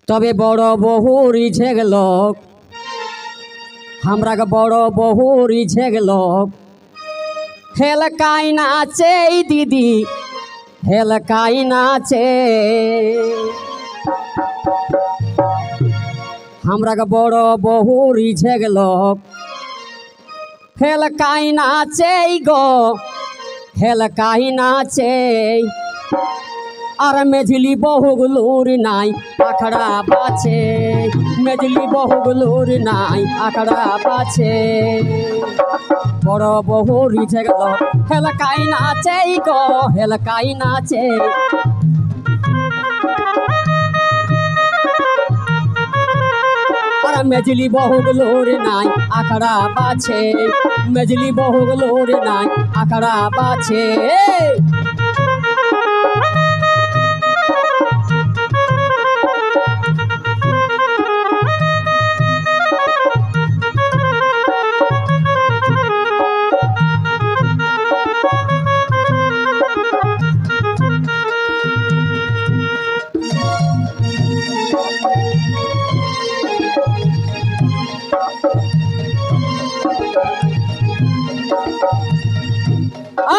তবে বড় বহুর ইছে গেল हमरा के बड़ो बहुर इछे गेलो हेलकाई नाचे दीदी हेलकाई नाचे हमरा के बड़ो बहुर इछे गेलो हेलकाई नाचे गो हेलकाई नाचे আর মেঝলি বহুগুলোর নাই আখড়া বাছে মেঝলি বহুগুলোর নাই আখড়া বাছে বড় বহু রিঝে গেল হেলকাই নাচে গো হেলকাই নাচে আর মেঝলি বহুগুলোর নাই আখড়া বাছে মেঝলি বহুগুলোর নাই আখড়া বাছে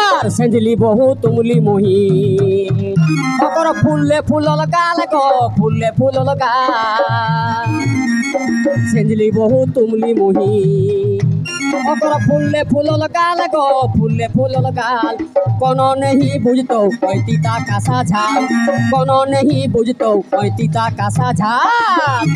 আর সেঞ্জলি বহু তুমলি মহি অকর ফুলে ফুলল গাল গো ফুলে ফুলল গাল সেঞ্জলি বহু তুমলি মহি অকর ফুলে ফুলল গাল গো ফুলে ফুলল গাল কোন নেহি বুঝতো ওই তিতা কাঁসা ঝাল কোন নেহি বুঝতো ওই তিতা কাঁসা ঝাল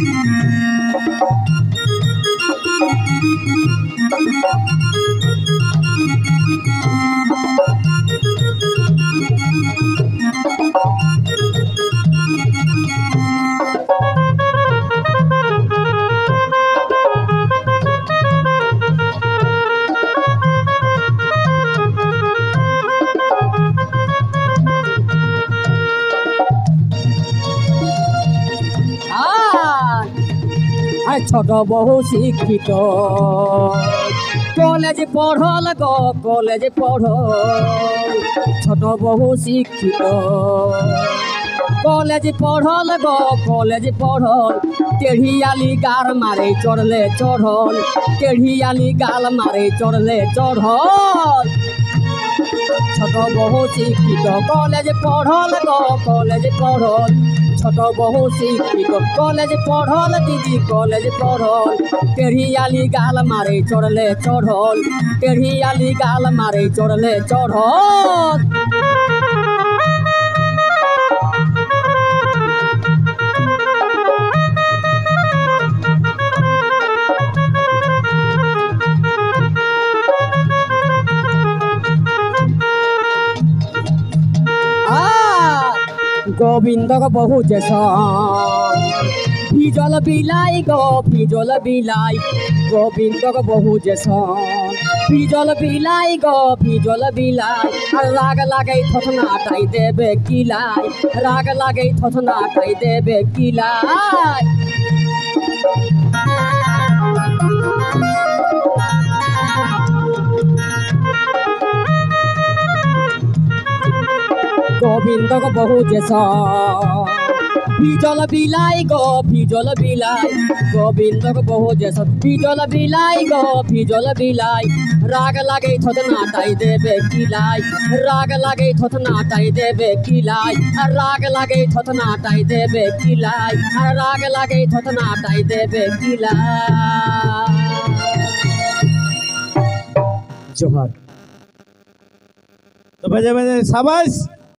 ছোট বহু শিক্ষিত কলেজ পড়ল গো কলেজ পড়ল ছোট বহু শিক্ষিত কলেজ পড়ল গো কলেজ পড়ল টেढ़ियाली गाल मारे चढ़ले चढ़ल टेढ़ियाली गाल मारे चढ़ले चढ़ल ছোট বহু শিক্ষিত কলেজ পড়ল গো কলেজ পড়ল ছোট বহু শিক্ষিত কলেজ পড়ল দিদি কলেজ পড়ল টেढ़ियाली गाल मारे चढ़ले चढ़ल टेढ़ियाली गाल मारे चढ़ले चढ़ल गोविंद बहु जैसा फिजल बिलाई गो फिजल बिलाई गोविंद बहु जैसा फिजल बिलाई गो फिजल बिलाई राग लागे थथना टाई देवे किलाई राग लागे थथना टाई देवे किलाई गोविंद बहु जैसा फिजल बिलाई गो फिजल बिलाई गोविंद बहु जैसा फिजल बिलाई गो फिजल बिलाई राग लागे थथना टाई देवे किलाई राग लागे थथना टाई देवे किलाई राग लागे थथना टाई देवे किलाई राग लागे थथना टाई देवे किलाई जोहार तो बजे बजे शाबाश।